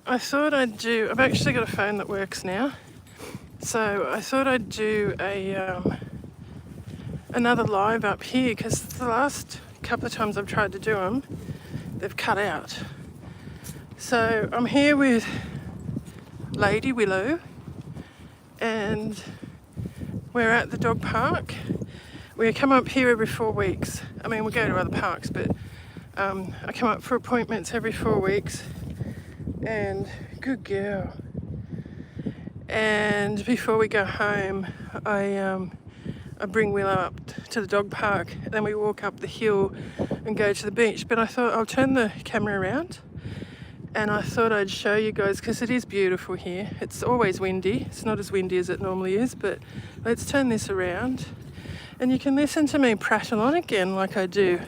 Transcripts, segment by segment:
I thought I've actually got a phone that works now. So I thought I'd do another live up here because the last couple of times I've tried to do them, they've cut out. So I'm here with Lady Willow and we're at the dog park. We come up here every 4 weeks. I mean, we go to other parks, but I come up for appointments every 4 weeks. And good girl. And before we go home, I bring Willow up to the dog park. Then we walk up the hill and go to the beach. But I thought I'll turn the camera around and I thought I'd show you guys because it is beautiful here. It's always windy. It's not as windy as it normally is, but let's turn this around and you can listen to me prattle on again like I do.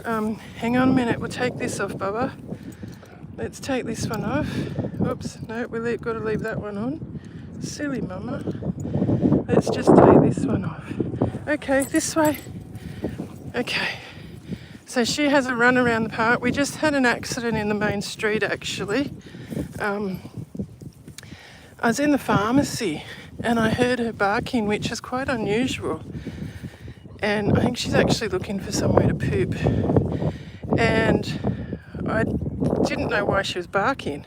Hang on a minute, we'll take this off, Bubba. Let's take this one off. Oops, no, we've got to leave that one on. Silly mama. Let's just take this one off. Okay, this way. Okay. So she has a run around the park. We just had an accident in the main street actually. I was in the pharmacy and I heard her barking, which is quite unusual. And I think she's actually looking for somewhere to poop. And I didn't know why she was barking.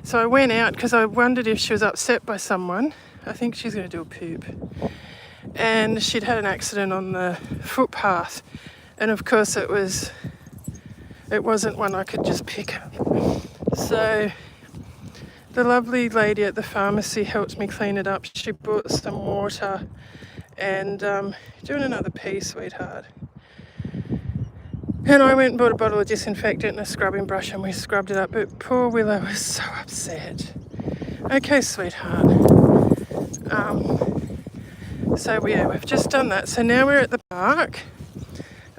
So I went out because I wondered if she was upset by someone. I think she's going to do a poop. And she'd had an accident on the footpath. And of course it wasn't one I could just pick up. So the lovely lady at the pharmacy helped me clean it up. She bought some water and doing another pee, sweetheart. And I went and bought a bottle of disinfectant and a scrubbing brush and we scrubbed it up. But poor Willow was so upset. Okay, sweetheart. So we've just done that. So now we're at the park.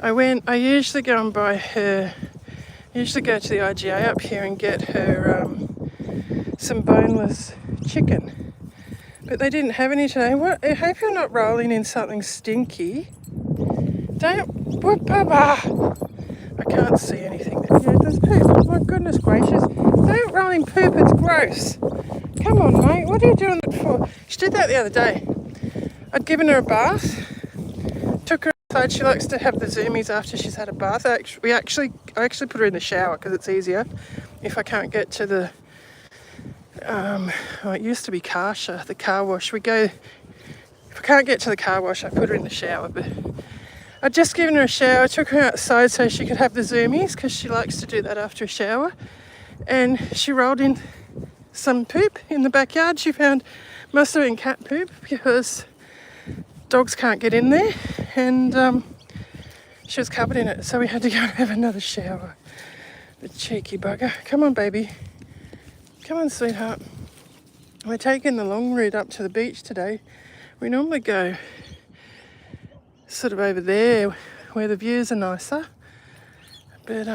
I usually go and buy her, usually go to the IGA up here and get her some boneless chicken. But they didn't have any today. What? I hope you're not rolling in something stinky. What, Baba? I can't see anything. Yeah, there's poop. My goodness gracious. Don't roll in poop, it's gross. Come on, mate. What are you doing it for? She did that the other day. I'd given her a bath. Took her outside. She likes to have the zoomies after she's had a bath. I actually put her in the shower because it's easier if I can't get to the it used to be Karsha, the car wash. If I can't get to the car wash, I put her in the shower. But I'd just given her a shower, took her outside so she could have the zoomies because she likes to do that after a shower. And she rolled in some poop in the backyard. She found, must have been cat poop because dogs can't get in there. And she was covered in it. So we had to go and have another shower. The cheeky bugger. Come on, baby. Come on, sweetheart. We're taking the long route up to the beach today. We normally go sort of over there where the views are nicer. But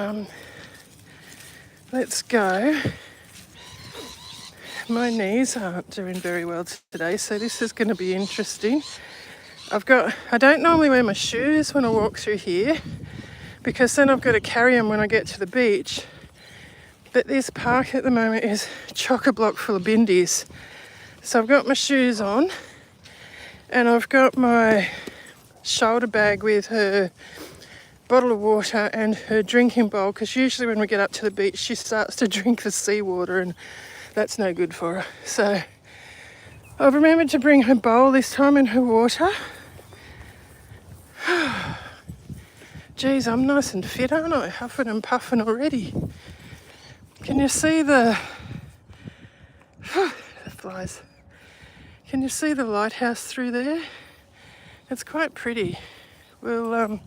let's go. My knees aren't doing very well today, so this is going to be interesting. I don't normally wear my shoes when I walk through here because then I've got to carry them when I get to the beach. But this park at the moment is chock-a-block full of bindies. So I've got my shoes on and I've got my shoulder bag with her bottle of water and her drinking bowl because usually when we get up to the beach she starts to drink the seawater and that's no good for her. So I've remembered to bring her bowl this time and her water. Geez, I'm nice and fit, aren't I? Huffing and puffing already. Can you see the flies? Can you see the lighthouse through there? It's quite pretty. We'll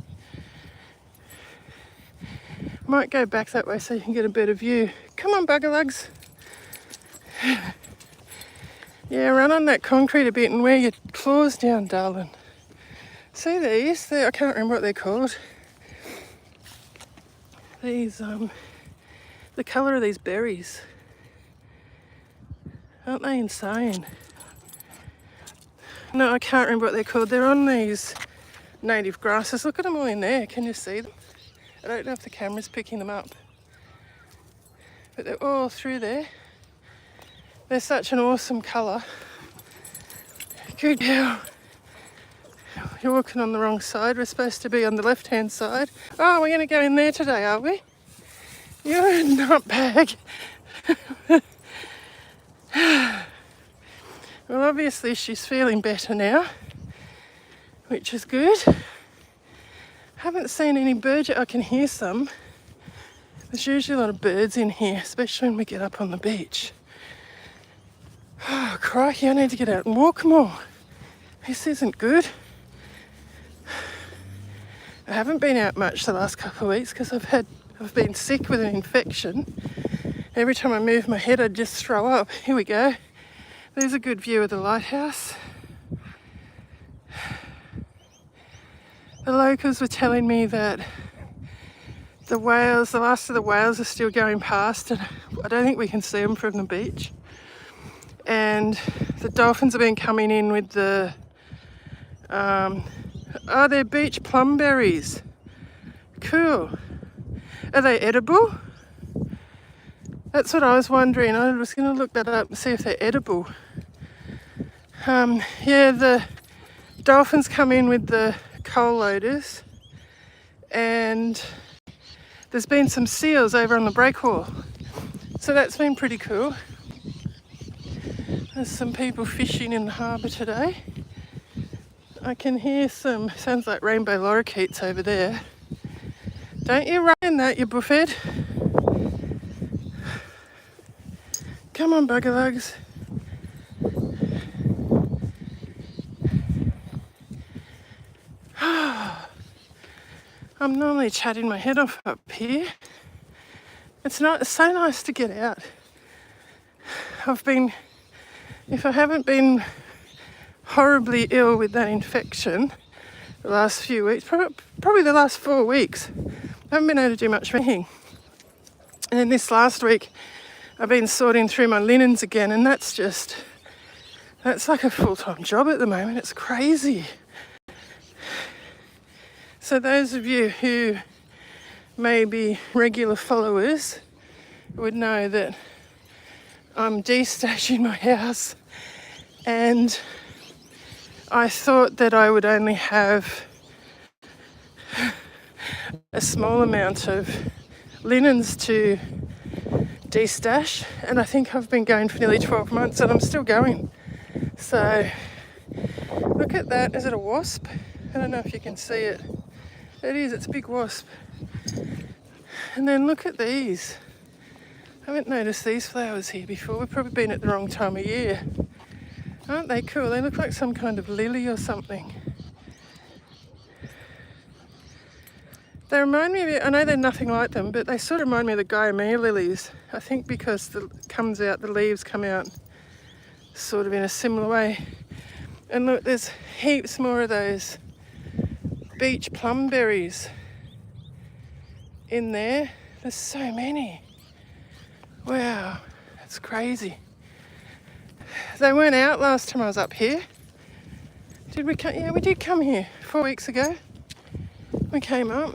might go back that way so you can get a better view. Come on, bugger lugs. Yeah, run on that concrete a bit and wear your claws down, darling. See these? I can't remember what they're called. These, the colour of these berries. Aren't they insane? No, I can't remember what they're called. They're on these native grasses. Look at them all in there. Can you see them? I don't know if the camera's picking them up. But they're all through there. They're such an awesome colour. Good girl. You're walking on the wrong side. We're supposed to be on the left-hand side. Oh, we're going to go in there today, are we? You're a nutbag. Well, obviously she's feeling better now, which is good. Haven't seen any birds yet. I can hear some. There's usually a lot of birds in here, especially when we get up on the beach. Oh, crikey, I need to get out and walk more. This isn't good. I haven't been out much the last couple of weeks because I've been sick with an infection. Every time I move my head, I'd just throw up. Here we go. There's a good view of the lighthouse. The locals were telling me that the last of the whales are still going past, and I don't think we can see them from the beach. And the dolphins have been coming in with the, they're beach plumberries. Cool. Are they edible? That's what I was wondering. I was going to look that up and see if they're edible. Yeah, the dolphins come in with the coal loaders, and there's been some seals over on the breakwall. So that's been pretty cool. There's some people fishing in the harbour today. I can hear sounds like rainbow lorikeets over there. Don't you run in that, you buffhead. Come on, bugger lugs. I'm normally chatting my head off up here. It's so nice to get out. If I haven't been horribly ill with that infection the last few weeks, probably the last 4 weeks, I haven't been able to do much anything. And then this last week, I've been sorting through my linens again, and that's like a full-time job at the moment. It's crazy. So those of you who may be regular followers would know that I'm destashing my house, and I thought that I would only have a small amount of linens to destash, and I think I've been going for nearly 12 months and I'm still going. So look at that. Is it a wasp? I don't know if you can see it. It is, it's a big wasp. And then look at these. I haven't noticed these flowers here before. We've probably been at the wrong time of year. Aren't they cool? They look like some kind of lily or something. They remind me of, I know they're nothing like them, but they sort of remind me of the Guiamea lilies. I think because the leaves come out sort of in a similar way. And look, there's heaps more of those beach plumberries in there. There's so many. Wow, that's crazy. They weren't out last time I was up here. Did we come? Yeah, we did come here 4 weeks ago. We came up.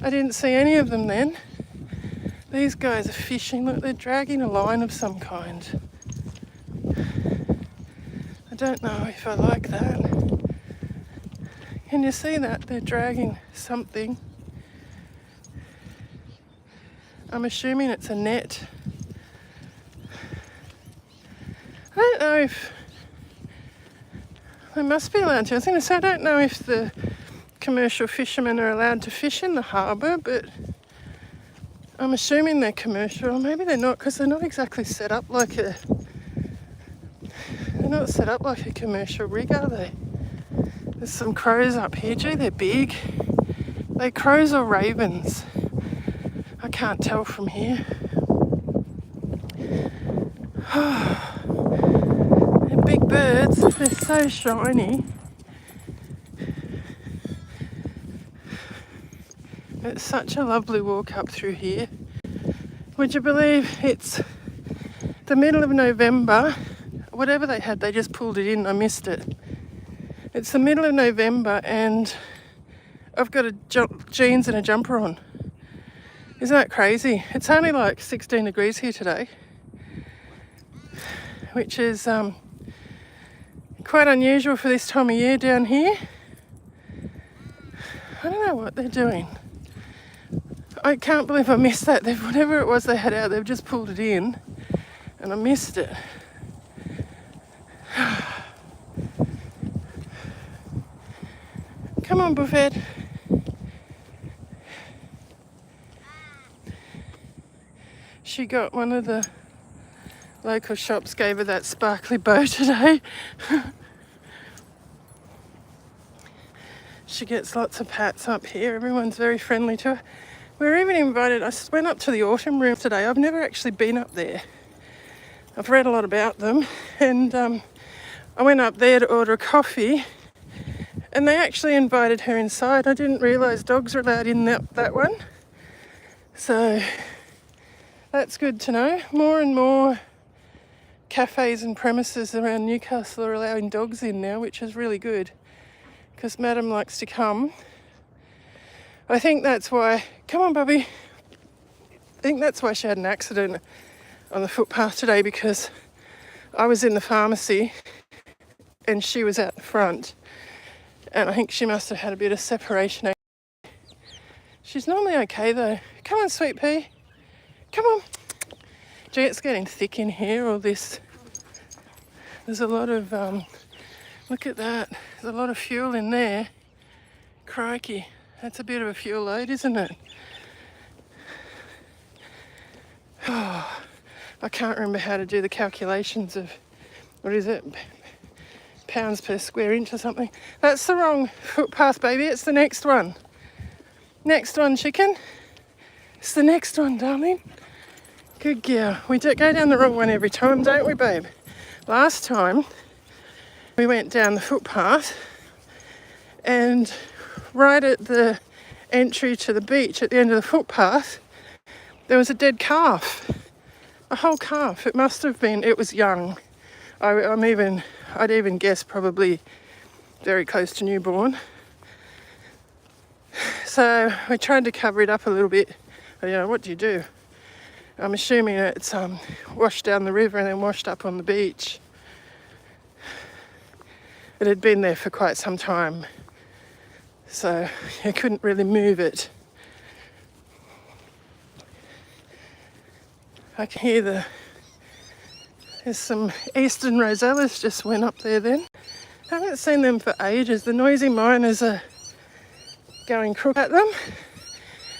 I didn't see any of them then. These guys are fishing. Look, they're dragging a line of some kind. I don't know if I like that. Can you see that? They're dragging something. I'm assuming it's a net. I don't know if they must be allowed to. I was going to say, I don't know if the commercial fishermen are allowed to fish in the harbour, but I'm assuming they're commercial, or maybe they're not, because they're not exactly set up like a commercial rig, are they? There's some crows up here. Gee, they're big. Are they crows or ravens? I can't tell from here. They're big birds. They're so shiny. It's such a lovely walk up through here. Would you believe it's the middle of November? Whatever they had, they just pulled it in. I missed it. It's the middle of November and I've got jeans and a jumper on. Isn't that crazy? It's only like 16 degrees here today. which is quite unusual for this time of year down here. I don't know what they're doing. I can't believe I missed that. Whatever it was they had out, they've just pulled it in and I missed it. Come on, Buffett. She got one of the local shops, gave her that sparkly bow today. She gets lots of pats up here. Everyone's very friendly to her. We were even invited, I went up to the autumn room today. I've never actually been up there. I've read a lot about them, and I went up there to order a coffee and they actually invited her inside. I didn't realise dogs are allowed in that one. So that's good to know. More and more cafes and premises around Newcastle are allowing dogs in now, which is really good because Madam likes to come. I think that's why, come on Bubby, I think that's why she had an accident on the footpath today, because I was in the pharmacy and she was out the front, and I think she must have had a bit of separation. She's normally okay though. Come on, sweet pea. Come on. Gee, it's getting thick in here, all this. There's a lot of, look at that. There's a lot of fuel in there. Crikey. That's a bit of a fuel load, isn't it? Oh, I can't remember how to do the calculations of, what is it? Pounds per square inch or something. That's the wrong footpath, baby. It's the next one. Next one, chicken. It's the next one, darling. Good girl. We go down the wrong one every time, don't we, babe? Last time, we went down the footpath and right at the entry to the beach, at the end of the footpath, there was a dead calf. A whole calf. It must have been, it was young. I'd even guess probably very close to newborn. So we tried to cover it up a little bit. You know, what do you do? I'm assuming it's washed down the river and then washed up on the beach. It had been there for quite some time, so you couldn't really move it. I can hear there's some eastern rosellas just went up there then. I haven't seen them for ages. The noisy miners are going crook at them.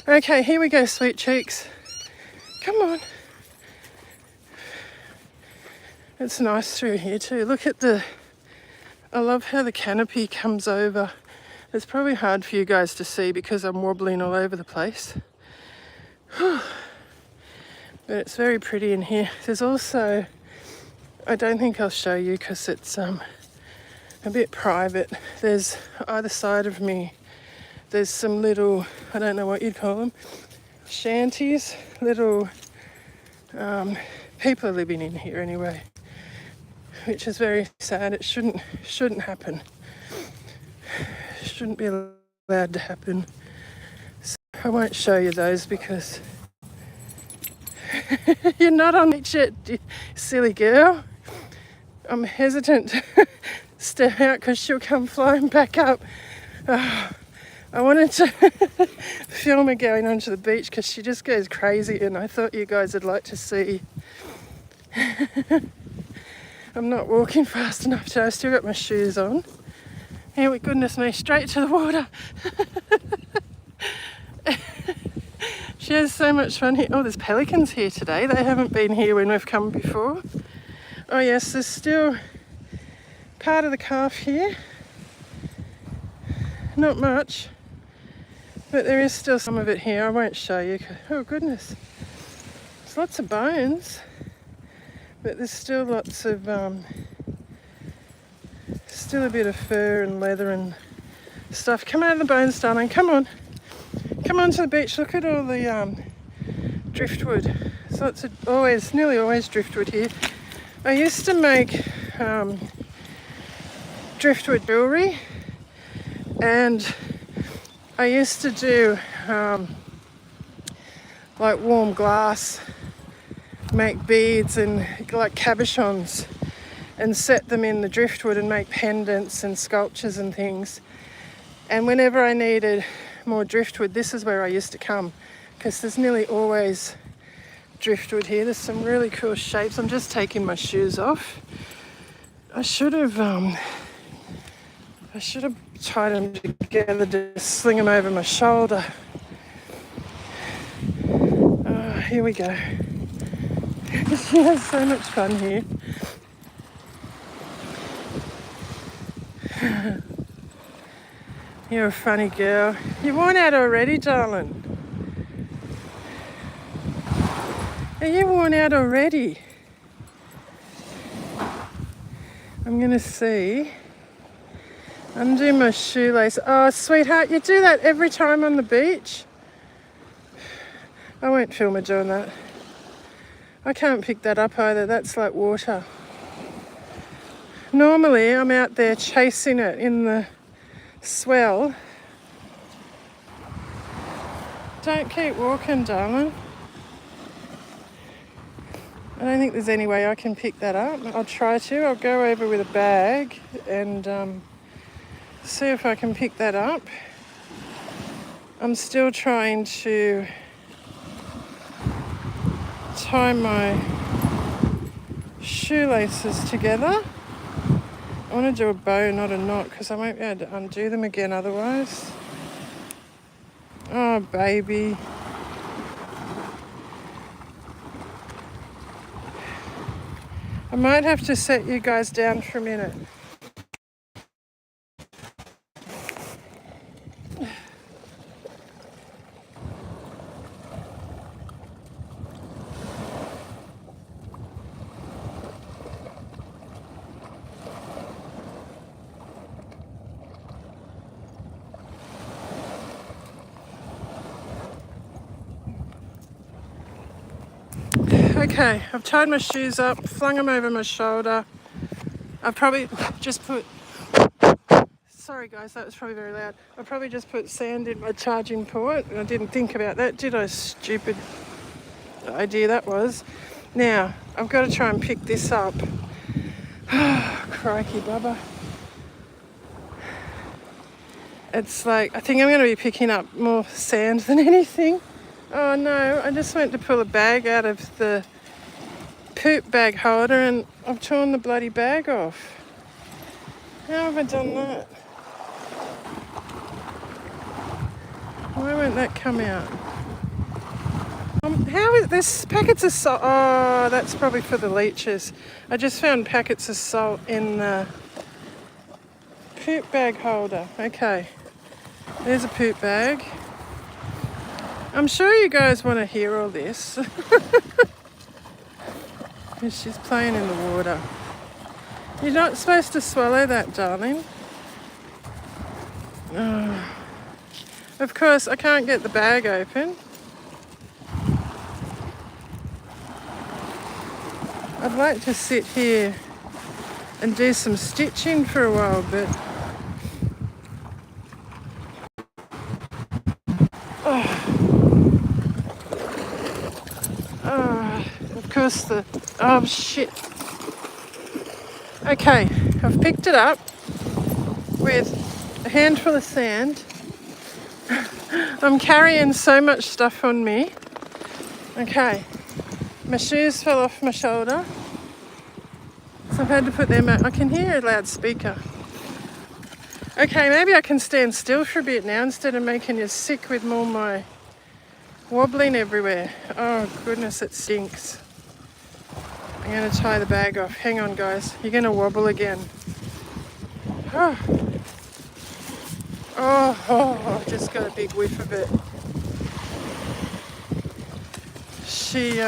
Okay, here we go, sweet cheeks. Come on. It's nice through here too. Look at I love how the canopy comes over. It's probably hard for you guys to see because I'm wobbling all over the place. But it's very pretty in here. There's also, I don't think I'll show you because it's a bit private. There's either side of me, there's some little, I don't know what you'd call them, shanties, little people are living in here anyway, which is very sad. It shouldn't happen. It shouldn't be allowed to happen. So I won't show you those because you're not on it yet, you silly girl. I'm hesitant to step out because she'll come flying back up. I wanted to film her going onto the beach because she just goes crazy, and I thought you guys would like to see. I'm not walking fast enough today. I've still got my shoes on. Oh, goodness me, straight to the water. She has so much fun here. Oh, there's pelicans here today. They haven't been here when we've come before. Oh yes, there's still part of the calf here. Not much, but there is still some of it here. I won't show you. Oh goodness, there's lots of bones, but there's still lots of still a bit of fur and leather and stuff. Come out of the bones, darling. Come on to the beach. Look at all the driftwood. So it's nearly always driftwood here. I used to make driftwood jewellery, and I used to do like warm glass, make beads and like cabochons and set them in the driftwood and make pendants and sculptures and things. And whenever I needed more driftwood, this is where I used to come, because there's nearly always driftwood here. There's some really cool shapes. I'm just taking my shoes off. I should have tied them together to sling them over my shoulder. Here we go. She has so much fun here. You're a funny girl. You're worn out already, darling. Are you worn out already? I'm going to see. Undo my shoelace. Oh, sweetheart, you do that every time on the beach? I won't film her doing that. I can't pick that up either. That's like water. Normally, I'm out there chasing it in the swell. Don't keep walking, darling. I don't think there's any way I can pick that up. I'll try to. I'll go over with a bag and see if I can pick that up. I'm still trying to tie my shoelaces together. I want to do a bow, not a knot, because I won't be able to undo them again otherwise. Oh, baby. I might have to set you guys down for a minute. Okay, I've tied my shoes up, flung them over my shoulder. I've probably just put, sorry guys, that was probably very loud. I probably just put sand in my charging port and I didn't think about that, did I? Stupid idea that was. Now, I've got to try and pick this up. Crikey, Bubba. It's like, I think I'm going to be picking up more sand than anything. Oh no, I just went to pull a bag out of the poop bag holder and I've torn the bloody bag off. How have I done that? Why won't that come out? How is this? Packets of salt. Oh, that's probably for the leeches. I just found packets of salt in the poop bag holder. Okay, there's a poop bag. I'm sure you guys want to hear all this. She's playing in the water. You're not supposed to swallow that, darling. Oh. Of course, I can't get the bag open. I'd like to sit here and do some stitching for a while, but of course oh shit. Okay, I've picked it up with a handful of sand. I'm carrying so much stuff on me. Okay, my shoes fell off my shoulder, so I've had to put them out. I can hear a loudspeaker. Okay, maybe I can stand still for a bit now instead of making you sick with all my wobbling everywhere. Oh goodness, it stinks. I'm going to tie the bag off. Hang on guys, you're going to wobble again. Oh, I just got a big whiff of it. She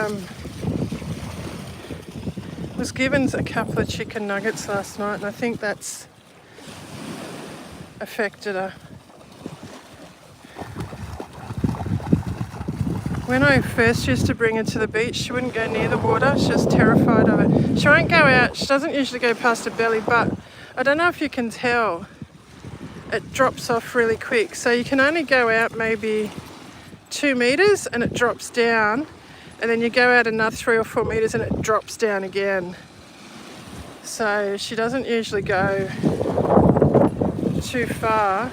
was given a couple of chicken nuggets last night and I think that's affected her. When I first used to bring her to the beach, she wouldn't go near the water. She was terrified of it. She won't go out. She doesn't usually go past her belly, but I don't know if you can tell. It drops off really quick. So you can only go out maybe 2 meters and it drops down. And then you go out another 3 or 4 meters and it drops down again. so she doesn't usually go too far.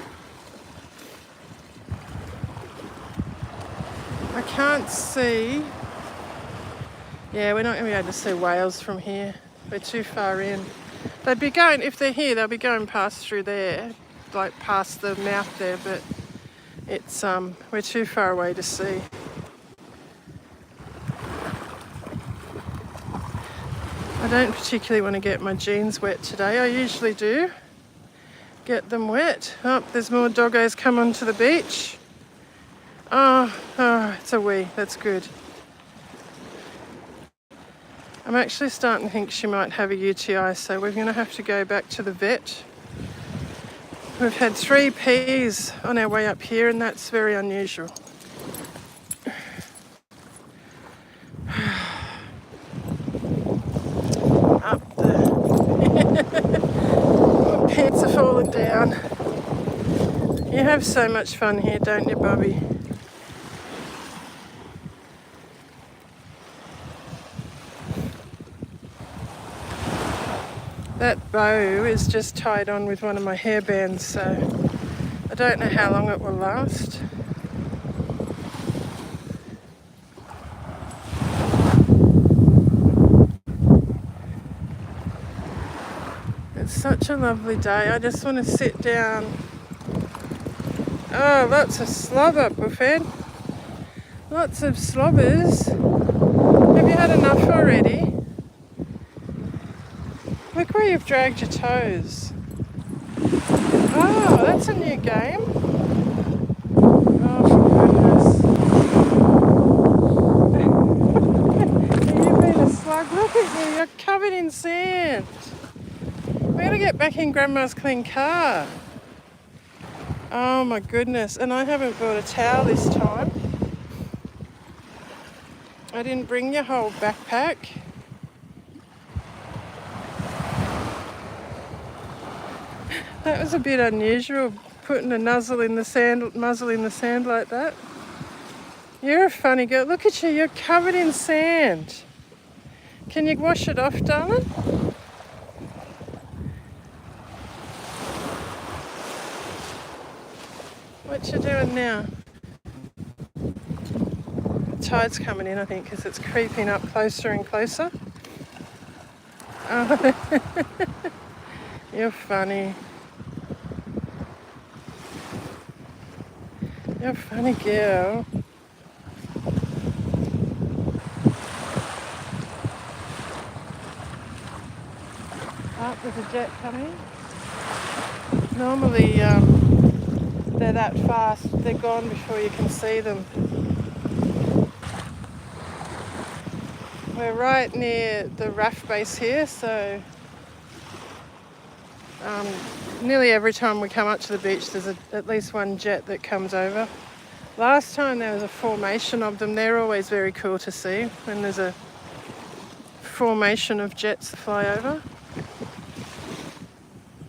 I can't see. Yeah, we're not going to be able to see whales from here. We're too far in. They'd be going, if they're here, they'll be going past through there, like past the mouth there, but it's we're too far away to see. I don't particularly want to get my jeans wet today. I usually do get them wet. Oh, there's more doggos come onto the beach. Oh, it's a wee. That's good. I'm actually starting to think she might have a UTI, so we're going to have to go back to the vet. We've had 3 Ps on our way up here, and that's very unusual. Up the... My pants are falling down. You have so much fun here, don't you, Bubby? That bow is just tied on with one of my hairbands, so I don't know how long it will last. It's such a lovely day. I just want to sit down. Oh, lots of slobber, Buffet. Lots of slobbers. Have you had enough already? Look where you've dragged your toes. Oh, that's a new game. Oh, for goodness. You've been a slug. Look at you, you're covered in sand. We've got to get back in Grandma's clean car. Oh my goodness, and I haven't brought a towel this time. I didn't bring your whole backpack. That was a bit unusual, putting a muzzle in the sand like that. You're a funny girl. Look at you, you're covered in sand. Can you wash it off, darling? What you doing now? The tide's coming in, I think, because it's creeping up closer and closer. Oh, you're funny. You're a funny girl. Oh, there's a jet coming. Normally they're that fast, they're gone before you can see them. We're right near the RAF base here, so nearly every time we come up to the beach there's at least one jet that comes over. Last time there was a formation of them. They're always very cool to see when there's a formation of jets that fly over.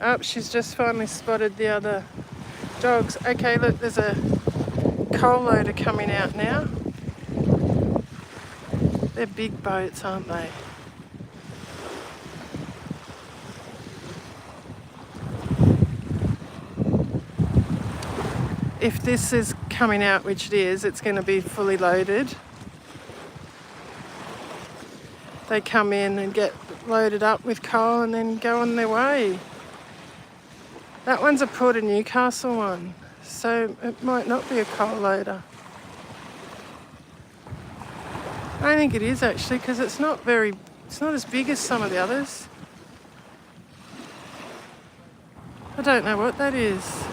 Oh, she's just finally spotted the other dogs. Okay, look, there's a coal loader coming out now. They're big boats, aren't they? If this is coming out, which it is, it's going to be fully loaded. They come in and get loaded up with coal and then go on their way. That one's a Port of Newcastle one, so it might not be a coal loader. I think it is actually, because it's not as big as some of the others. I don't know what that is.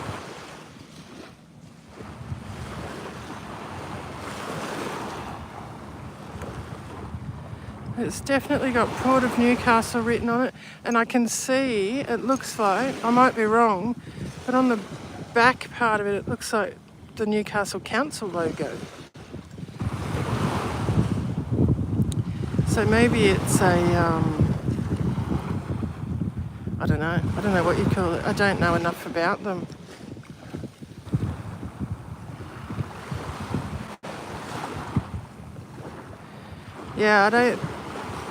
It's definitely got Port of Newcastle written on it, and I can see, it looks like, I might be wrong, but on the back part of it, it looks like the Newcastle Council logo. So maybe it's a, I don't know what you call it. I don't know enough about them. Yeah,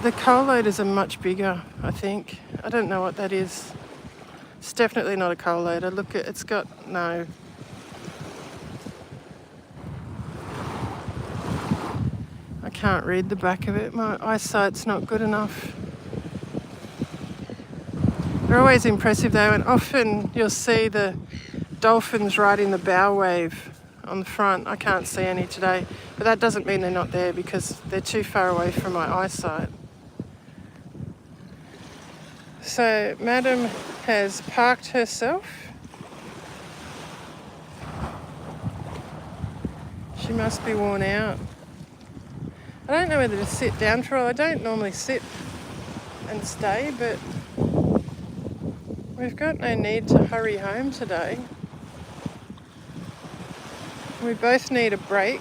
The coal loaders are much bigger, I think. I don't know what that is. It's definitely not a coal loader. Look, it's got no. I can't read the back of it. My eyesight's not good enough. They're always impressive though, and often you'll see the dolphins riding the bow wave on the front. I can't see any today, but that doesn't mean they're not there because they're too far away from my eyesight. So Madam has parked herself. She must be worn out. I don't know whether to sit down for her. I don't normally sit and stay, but we've got no need to hurry home today. We both need a break.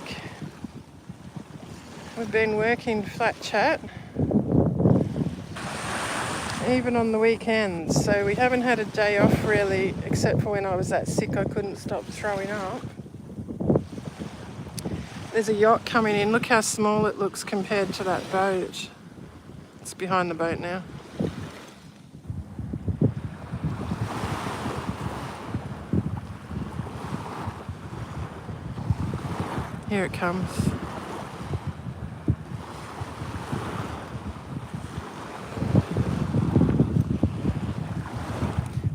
We've been working flat chat, even on the weekends, so we haven't had a day off really, except for when I was that sick I couldn't stop throwing up. There's a yacht coming in. Look how small it looks compared to that boat. It's behind the boat now. Here it comes.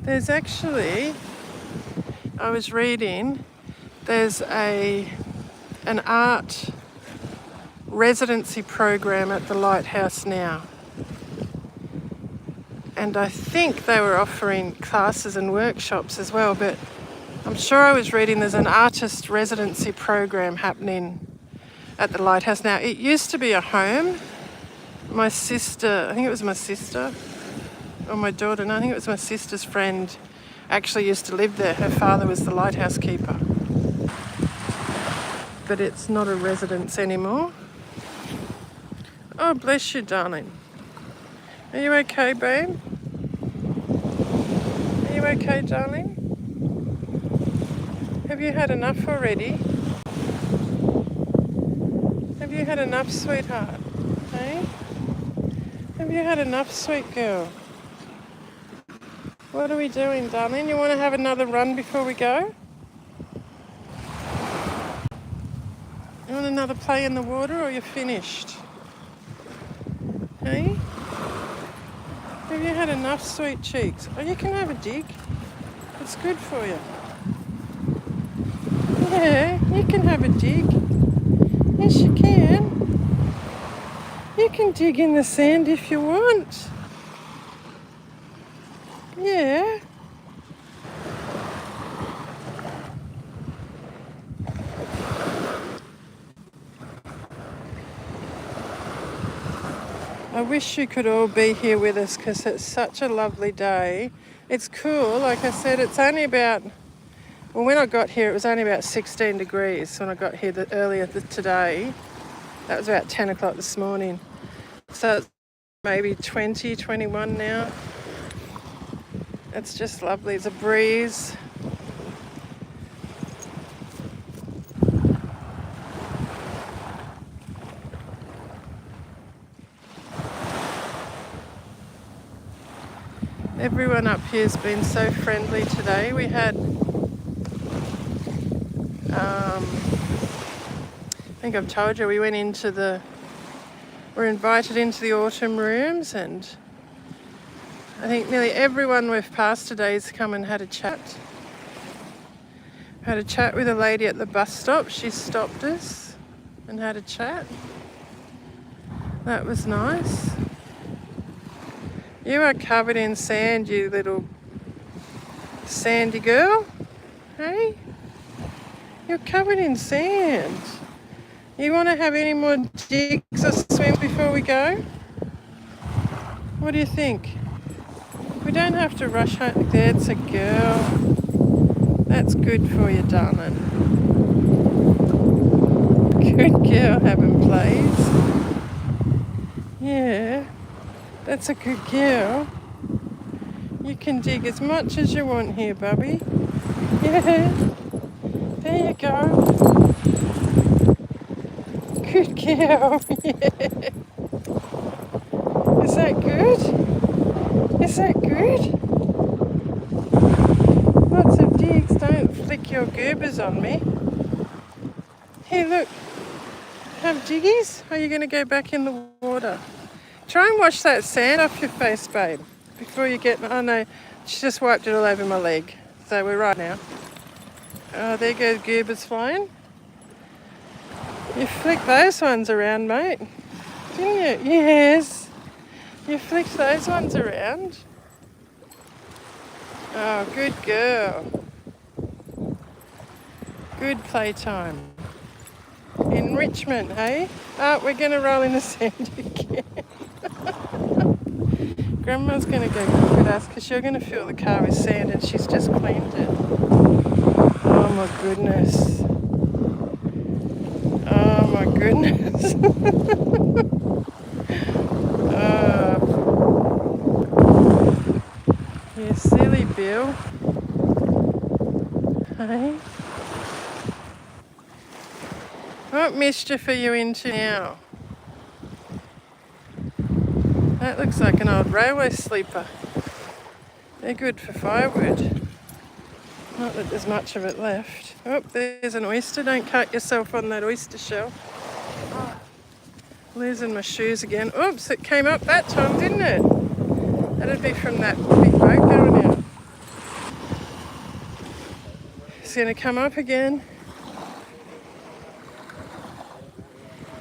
There's actually, I was reading, there's an art residency program at the lighthouse now. And I think they were offering classes and workshops as well, but I'm sure I was reading there's an artist residency program happening at the lighthouse now. It used to be a home. My sister, I think it was my sister, or my daughter, no, I think it was my sister's friend actually used to live there. Her father was the lighthouse keeper. But it's not a residence anymore. Oh, bless you, darling. Are you okay, babe? Are you okay, darling? Have you had enough already? Have you had enough, sweetheart? Hey? Have you had enough, sweet girl? What are we doing, darling? You want to have another run before we go? You want another play in the water, or you're finished? Hey? Have you had enough, sweet cheeks? Oh, you can have a dig. It's good for you. Yeah, you can have a dig. Yes, you can. You can dig in the sand if you want. Yeah. I wish you could all be here with us because it's such a lovely day. It's cool. Like I said, it's only about, well, when I got here, it was only about 16 degrees when I got here earlier today. That was about 10 o'clock this morning. So it's maybe 20, 21 now. It's just lovely. It's a breeze. Everyone up here has been so friendly today. We had, I think I've told you, we went into we're invited into the autumn rooms, and I think nearly everyone we've passed today has come and had a chat. Had a chat with a lady at the bus stop. She stopped us and had a chat. That was nice. You are covered in sand, you little sandy girl. Hey? You're covered in sand. You want to have any more digs or swims before we go? What do you think? We don't have to rush home. That's a girl. That's good for you, darling. Good girl having plays. Yeah. That's a good girl. You can dig as much as you want here, Bubby. Yeah. There you go. Good girl. Yeah. Is that good? Is that good? Lots of digs. Don't flick your goobers on me. Here, look. Have jiggies? Or are you going to go back in the water? Try and wash that sand off your face, babe. Before you get... Oh, no. She just wiped it all over my leg. So we're right now. Oh, there go goobers flying. You flicked those ones around, mate. Didn't you? Yes. You flicked those ones around. Oh, good girl. Good playtime. Enrichment, hey? Oh, we're going to roll in the sand again. Grandma's going to go cook with us because you're going to fill the car with sand and she's just cleaned it. Oh my goodness. Oh my goodness. You silly Bill. Hey? What mischief are you into now? That looks like an old railway sleeper. They're good for firewood. Not that there's much of it left. Oh, there's an oyster. Don't cut yourself on that oyster shell. Losing my shoes again. Oops, it came up that time, didn't it? That'd be from that big boat going out. It's going to come up again.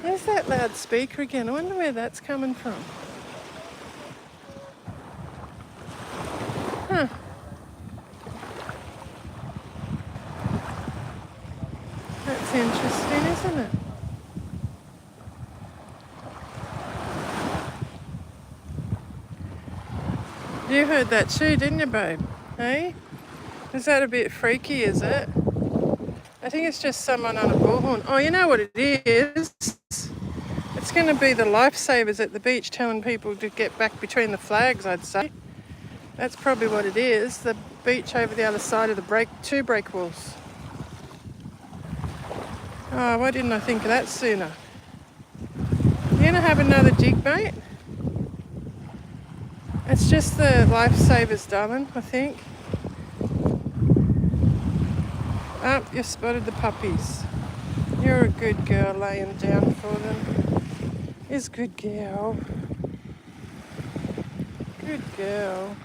There's that loudspeaker again. I wonder where that's coming from. Huh. That's interesting, isn't it? You heard that too, didn't you, babe? Hey? Is that a bit freaky, is it? I think it's just someone on a bullhorn. Oh, you know what it is? It's going to be the lifesavers at the beach telling people to get back between the flags, I'd say. That's probably what it is. The beach over the other side of the two break walls. Oh, why didn't I think of that sooner? You going to have another jig, mate? It's just the lifesavers, darling, I think. Oh, you've spotted the puppies. You're a good girl laying down for them. Is good girl. Good girl.